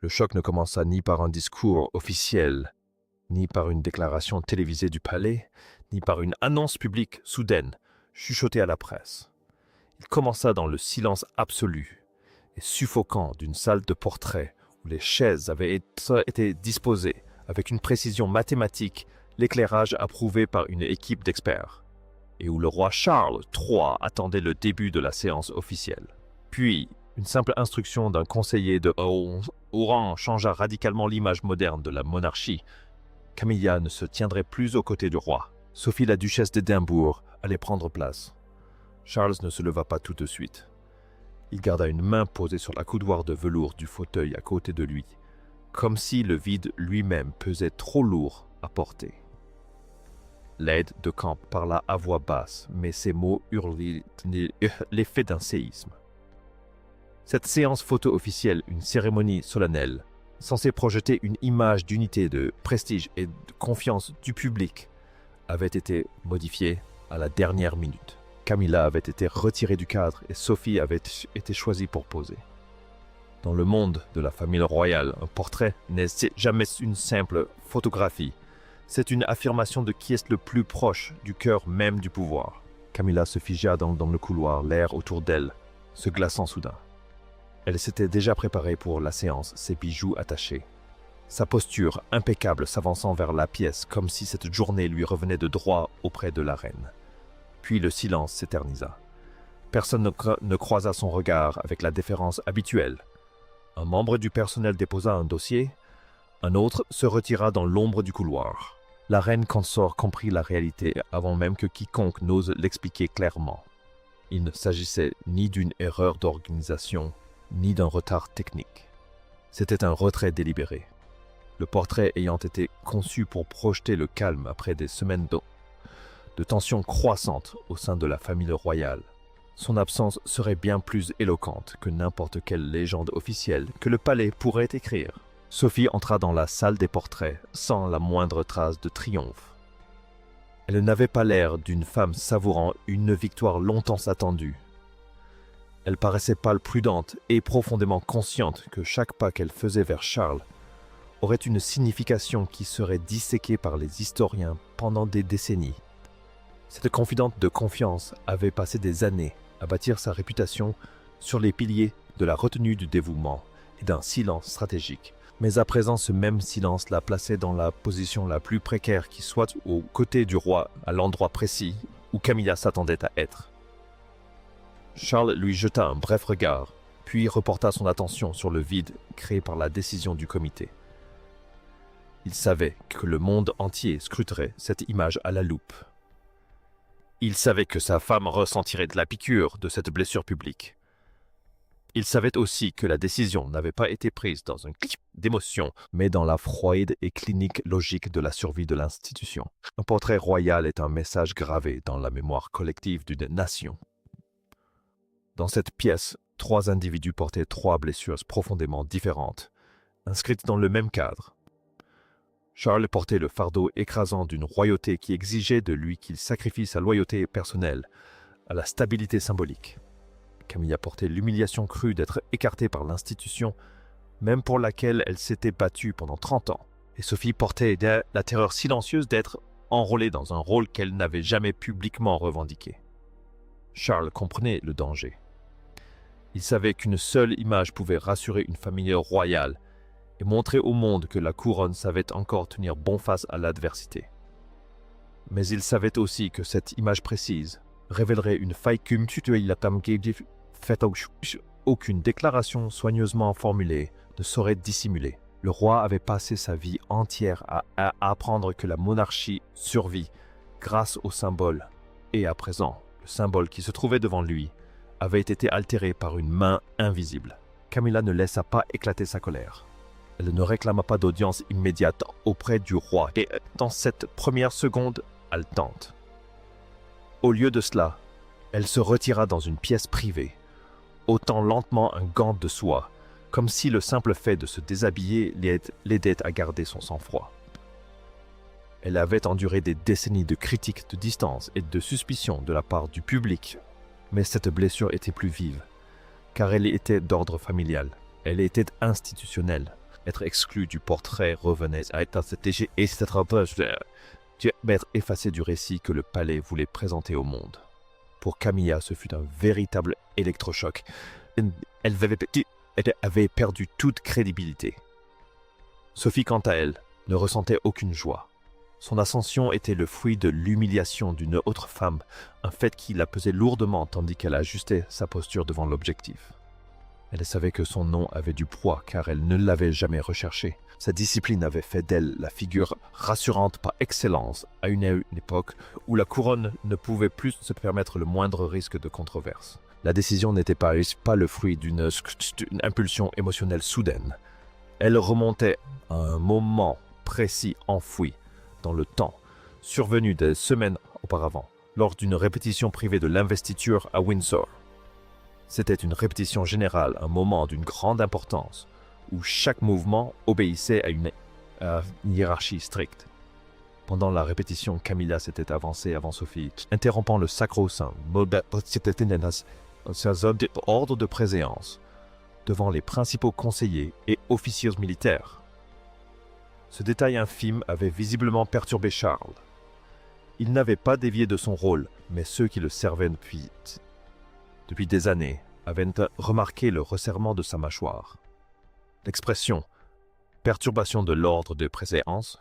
Le choc ne commença ni par un discours officiel, ni par une déclaration télévisée du palais, ni par une annonce publique soudaine, chuchotée à la presse. Il commença dans le silence absolu et suffocant d'une salle de portrait où les chaises avaient été disposées avec une précision mathématique, l'éclairage approuvé par une équipe d'experts, et où le roi Charles III attendait le début de la séance officielle. Puis, une simple instruction d'un conseiller de haut rang changea radicalement l'image moderne de la monarchie. Camilla ne se tiendrait plus aux côtés du roi. Sophie, la duchesse d'Édimbourg, allait prendre place. Charles ne se leva pas tout de suite. Il garda une main posée sur la coudoir de velours du fauteuil à côté de lui, comme si le vide lui-même pesait trop lourd à porter. L'aide de camp parla à voix basse, mais ses mots hurlaient l'effet d'un séisme. Cette séance photo officielle, une cérémonie solennelle, censée projeter une image d'unité, de prestige et de confiance du public, avait été modifiée à la dernière minute. Camilla avait été retirée du cadre et Sophie avait été choisie pour poser. Dans le monde de la famille royale, un portrait n'est jamais une simple photographie. C'est une affirmation de qui est le plus proche du cœur même du pouvoir. Camilla se figea dans le couloir, l'air autour d'elle se glaçant soudain. Elle s'était déjà préparée pour la séance, ses bijoux attachés. Sa posture impeccable s'avançant vers la pièce comme si cette journée lui revenait de droit auprès de la reine. Puis le silence s'éternisa. Personne ne croisa son regard avec la déférence habituelle. Un membre du personnel déposa un dossier, un autre se retira dans l'ombre du couloir. La reine consort comprit la réalité avant même que quiconque n'ose l'expliquer clairement. Il ne s'agissait ni d'une erreur d'organisation, ni d'un retard technique. C'était un retrait délibéré. Le portrait ayant été conçu pour projeter le calme après des semaines de tensions croissantes au sein de la famille royale. Son absence serait bien plus éloquente que n'importe quelle légende officielle que le palais pourrait écrire. Sophie entra dans la salle des portraits sans la moindre trace de triomphe. Elle n'avait pas l'air d'une femme savourant une victoire longtemps attendue. Elle paraissait pâle, prudente et profondément consciente que chaque pas qu'elle faisait vers Charles aurait une signification qui serait disséquée par les historiens pendant des décennies. Cette confidente de confiance avait passé des années à bâtir sa réputation sur les piliers de la retenue, du dévouement et d'un silence stratégique. Mais à présent, ce même silence la plaçait dans la position la plus précaire qui soit aux côtés du roi, à l'endroit précis où Camilla s'attendait à être. Charles lui jeta un bref regard, puis reporta son attention sur le vide créé par la décision du comité. Il savait que le monde entier scruterait cette image à la loupe. Il savait que sa femme ressentirait de la piqûre de cette blessure publique. Il savait aussi que la décision n'avait pas été prise dans un clic d'émotion, mais dans la froide et clinique logique de la survie de l'institution. Un portrait royal est un message gravé dans la mémoire collective d'une nation. Dans cette pièce, 3 individus portaient 3 blessures profondément différentes, inscrites dans le même cadre. Charles portait le fardeau écrasant d'une royauté qui exigeait de lui qu'il sacrifie sa loyauté personnelle à la stabilité symbolique. Camilla portait l'humiliation crue d'être écartée par l'institution, même pour laquelle elle s'était battue pendant 30 ans. Et Sophie portait la terreur silencieuse d'être enrôlée dans un rôle qu'elle n'avait jamais publiquement revendiqué. Charles comprenait le danger. Il savait qu'une seule image pouvait rassurer une famille royale et montrer au monde que la couronne savait encore tenir bon face à l'adversité. Mais il savait aussi que cette image précise révélerait une faille qu'aucune déclaration soigneusement formulée ne saurait dissimuler. Le roi avait passé sa vie entière à apprendre que la monarchie survit grâce au symbole, et à présent, le symbole qui se trouvait devant lui avait été altéré par une main invisible. Camilla ne laissa pas éclater sa colère. Elle ne réclama pas d'audience immédiate auprès du roi, et dans cette première seconde haletante. Au lieu de cela, elle se retira dans une pièce privée, ôtant lentement un gant de soie, comme si le simple fait de se déshabiller l'aidait à garder son sang-froid. Elle avait enduré des décennies de critiques, de distance et de suspicion de la part du public, mais cette blessure était plus vive, car elle était d'ordre familial, elle était institutionnelle. Être exclu du portrait revenait à être effacé du récit que le palais voulait présenter au monde. Pour Camilla, ce fut un véritable électrochoc. Elle avait perdu toute crédibilité. Sophie, quant à elle, ne ressentait aucune joie. Son ascension était le fruit de l'humiliation d'une autre femme, un fait qui la pesait lourdement tandis qu'elle ajustait sa posture devant l'objectif. Elle savait que son nom avait du poids car elle ne l'avait jamais recherché. Sa discipline avait fait d'elle la figure rassurante par excellence à une époque où la couronne ne pouvait plus se permettre le moindre risque de controverse. La décision n'était pas le fruit d'une impulsion émotionnelle soudaine. Elle remontait à un moment précis enfoui dans le temps, survenu des semaines auparavant, lors d'une répétition privée de l'investiture à Windsor. C'était une répétition générale, un moment d'une grande importance, où chaque mouvement obéissait à une hiérarchie stricte. Pendant la répétition, Camilla s'était avancée avant Sophie, interrompant le sacro-saint ordre de préséance devant les principaux conseillers et officiers militaires. Ce détail infime avait visiblement perturbé Charles. Il n'avait pas dévié de son rôle, mais ceux qui le servaient depuis des années avaient remarqué le resserrement de sa mâchoire. L'expression « perturbation de l'ordre de préséance »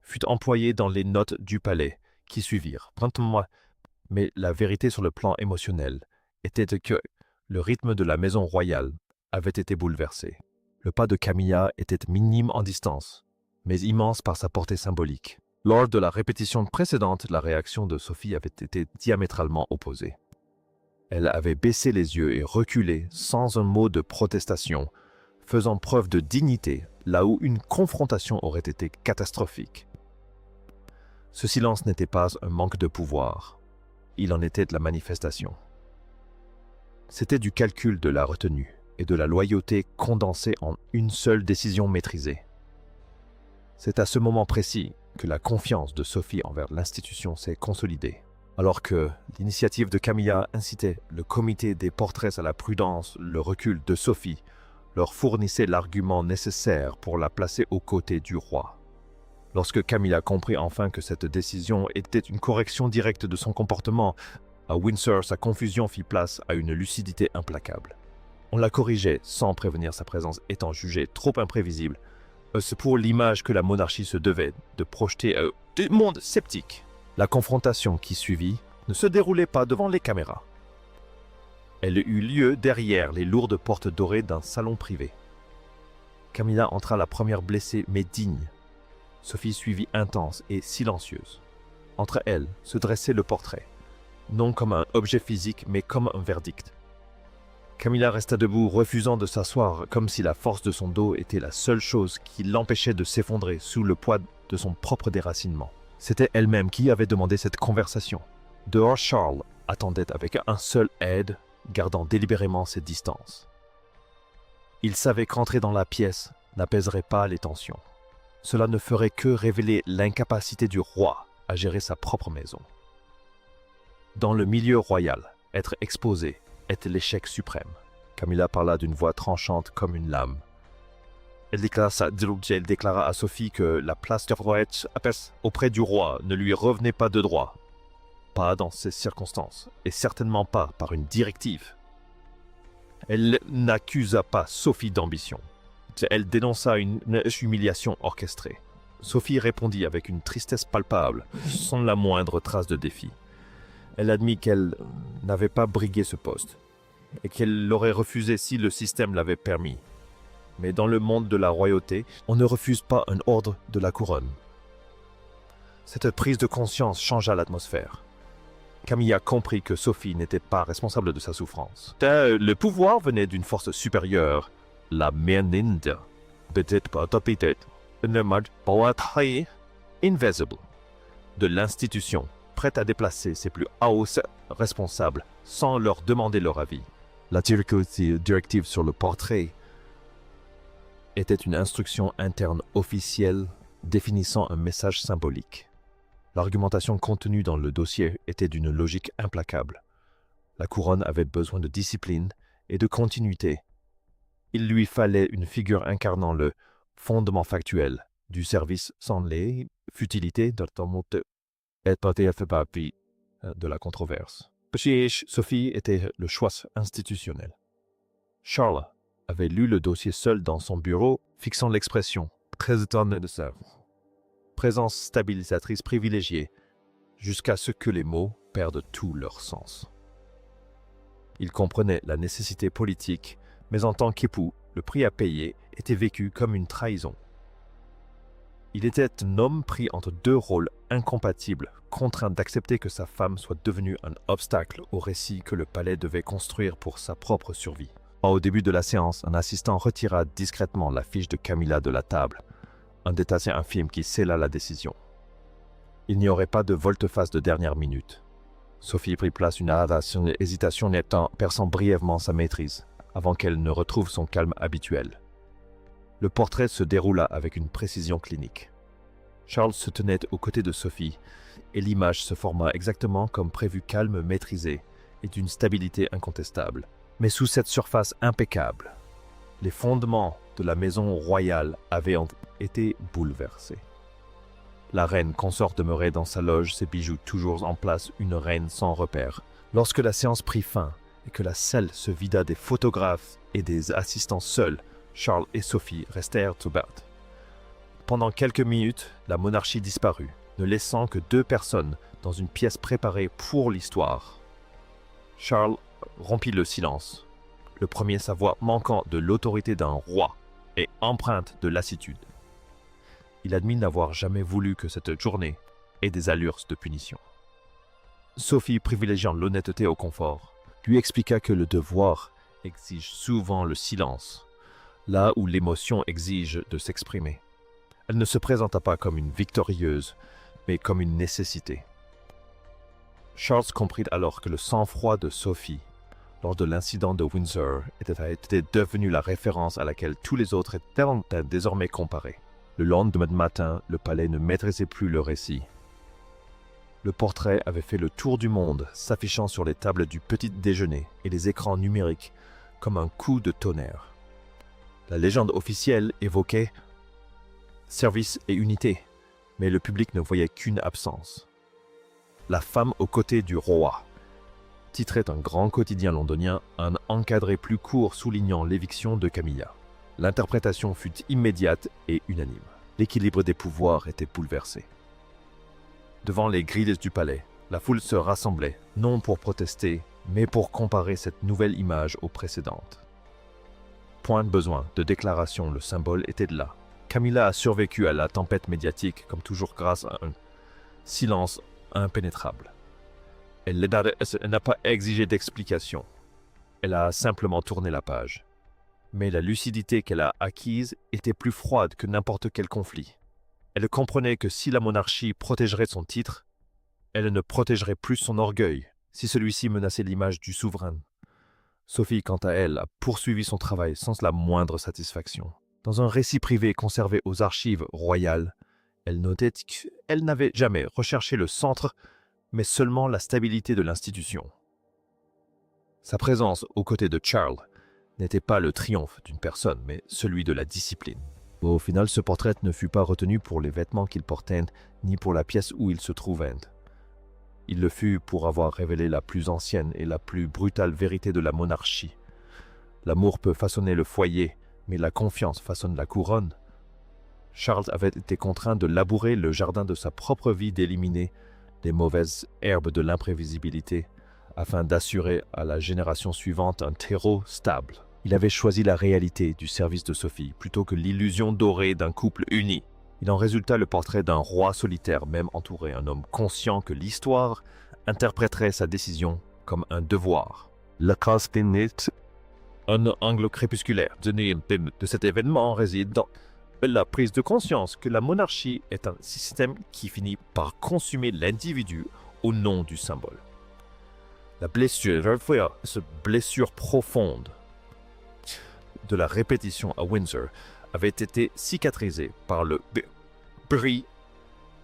fut employée dans les notes du palais qui suivirent. Mais la vérité sur le plan émotionnel était que le rythme de la maison royale avait été bouleversé. Le pas de Camilla était minime en distance, mais immense par sa portée symbolique. Lors de la répétition précédente, la réaction de Sophie avait été diamétralement opposée. Elle avait baissé les yeux et reculé sans un mot de protestation, faisant preuve de dignité là où une confrontation aurait été catastrophique. Ce silence n'était pas un manque de pouvoir, il en était de la manifestation. C'était du calcul de la retenue et de la loyauté condensée en une seule décision maîtrisée. C'est à ce moment précis que la confiance de Sophie envers l'institution s'est consolidée. Alors que l'initiative de Camilla incitait le comité des portraits à la prudence, le recul de Sophie leur fournissait l'argument nécessaire pour la placer aux côtés du roi. Lorsque Camilla comprit enfin que cette décision était une correction directe de son comportement, à Windsor, sa confusion fit place à une lucidité implacable. On la corrigeait sans prévenir, sa présence étant jugée trop imprévisible. C'est pour l'image que la monarchie se devait de projeter du monde sceptique. La confrontation qui suivit ne se déroulait pas devant les caméras. Elle eut lieu derrière les lourdes portes dorées d'un salon privé. Camilla entra la première blessée mais digne. Sophie suivit intense et silencieuse. Entre elles se dressait le portrait, non comme un objet physique mais comme un verdict. Camilla resta debout, refusant de s'asseoir, comme si la force de son dos était la seule chose qui l'empêchait de s'effondrer sous le poids de son propre déracinement. C'était elle-même qui avait demandé cette conversation. Dehors, Charles attendait avec un seul aide, gardant délibérément ses distances. Il savait qu'entrer dans la pièce n'apaiserait pas les tensions. Cela ne ferait que révéler l'incapacité du roi à gérer sa propre maison. Dans le milieu royal, être exposé était l'échec suprême. Camilla parla d'une voix tranchante comme une lame. Elle déclara à Sophie que la place de roi auprès du roi ne lui revenait pas de droit. Pas dans ces circonstances, et certainement pas par une directive. Elle n'accusa pas Sophie d'ambition. Elle dénonça une humiliation orchestrée. Sophie répondit avec une tristesse palpable, sans la moindre trace de défi. Elle admit qu'elle n'avait pas brigué ce poste, et qu'elle l'aurait refusé si le système l'avait permis. Mais dans le monde de la royauté, on ne refuse pas un ordre de la couronne. Cette prise de conscience changea l'atmosphère. Camilla comprit que Sophie n'était pas responsable de sa souffrance. Le pouvoir venait d'une force supérieure, la Meninda, invisible, de l'institution, prête à déplacer ses plus hauts responsables sans leur demander leur avis. La directive sur le portrait était une instruction interne officielle définissant un message symbolique. L'argumentation contenue dans le dossier était d'une logique implacable. La couronne avait besoin de discipline et de continuité. Il lui fallait une figure incarnant le fondement factuel du service sans les futilités de la controverse. Sophie était le choix institutionnel. Charles avait lu le dossier seul dans son bureau, fixant l'expression « très étonné de ça ». Présence stabilisatrice privilégiée, jusqu'à ce que les mots perdent tout leur sens. Il comprenait la nécessité politique, mais en tant qu'époux, le prix à payer était vécu comme une trahison. Il était un homme pris entre deux rôles incompatibles, contraint d'accepter que sa femme soit devenue un obstacle au récit que le palais devait construire pour sa propre survie. Au début de la séance, un assistant retira discrètement la fiche de Camilla de la table, un détail infime qui scella la décision. Il n'y aurait pas de volte-face de dernière minute. Sophie prit place une hésitation nettant, perçant brièvement sa maîtrise, avant qu'elle ne retrouve son calme habituel. Le portrait se déroula avec une précision clinique. Charles se tenait aux côtés de Sophie, et l'image se forma exactement comme prévu, calme, maîtrisée, et d'une stabilité incontestable. Mais sous cette surface impeccable, les fondements de la maison royale avaient été bouleversés. La reine consort demeurait dans sa loge, ses bijoux toujours en place, une reine sans repère. Lorsque la séance prit fin et que la salle se vida des photographes et des assistants seuls, Charles et Sophie restèrent au bord. Pendant quelques minutes, la monarchie disparut, ne laissant que deux personnes dans une pièce préparée pour l'histoire. Charles rompit le silence, le premier sa voix manquant de l'autorité d'un roi et empreinte de lassitude. Il admit n'avoir jamais voulu que cette journée ait des allures de punition. Sophie, privilégiant l'honnêteté au confort, lui expliqua que le devoir exige souvent le silence, là où l'émotion exige de s'exprimer. Elle ne se présenta pas comme une victorieuse, mais comme une nécessité. Charles comprit alors que le sang-froid de Sophie, lors de l'incident de Windsor, était devenu la référence à laquelle tous les autres étaient désormais comparés. Le lendemain matin, le palais ne maîtrisait plus le récit. Le portrait avait fait le tour du monde, s'affichant sur les tables du petit déjeuner et les écrans numériques comme un coup de tonnerre. La légende officielle évoquait service et unité, mais le public ne voyait qu'une absence. La femme aux côtés du roi, titrait un grand quotidien londonien, un encadré plus court soulignant l'éviction de Camilla. L'interprétation fut immédiate et unanime. L'équilibre des pouvoirs était bouleversé. Devant les grilles du palais, la foule se rassemblait, non pour protester, mais pour comparer cette nouvelle image aux précédentes. Point de besoin de déclaration, le symbole était là. Camilla a survécu à la tempête médiatique, comme toujours grâce à un silence impénétrable. Elle n'a pas exigé d'explication. Elle a simplement tourné la page. Mais la lucidité qu'elle a acquise était plus froide que n'importe quel conflit. Elle comprenait que si la monarchie protégerait son titre, elle ne protégerait plus son orgueil, si celui-ci menaçait l'image du souverain. Sophie, quant à elle, a poursuivi son travail sans la moindre satisfaction. Dans un récit privé conservé aux archives royales, elle notait qu'elle n'avait jamais recherché le centre, mais seulement la stabilité de l'institution. Sa présence aux côtés de Charles n'était pas le triomphe d'une personne, mais celui de la discipline. Au final, ce portrait ne fut pas retenu pour les vêtements qu'il portait, ni pour la pièce où il se trouvait. Il le fut pour avoir révélé la plus ancienne et la plus brutale vérité de la monarchie. L'amour peut façonner le foyer, mais la confiance façonne la couronne. Charles avait été contraint de labourer le jardin de sa propre vie, d'éliminer les mauvaises herbes de l'imprévisibilité, afin d'assurer à la génération suivante un terreau stable. Il avait choisi la réalité du service de Sophie plutôt que l'illusion dorée d'un couple uni. Il en résulta le portrait d'un roi solitaire, même entouré, un homme conscient que l'histoire interpréterait sa décision comme un devoir. Un angle crépusculaire de cet événement réside dans la prise de conscience que la monarchie est un système qui finit par consumer l'individu au nom du symbole. La blessure profonde de la répétition à Windsor avait été cicatrisée par le bruit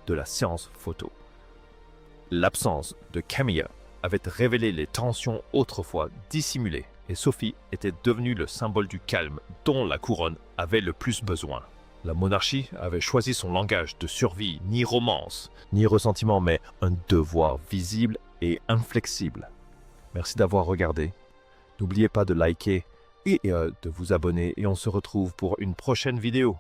de la séance photo. L'absence de Camilla avait révélé les tensions autrefois dissimulées et Sophie était devenue le symbole du calme dont la couronne avait le plus besoin. La monarchie avait choisi son langage de survie, ni romance, ni ressentiment, mais un devoir visible et inflexible. Merci d'avoir regardé. N'oubliez pas de liker et de vous abonner et on se retrouve pour une prochaine vidéo.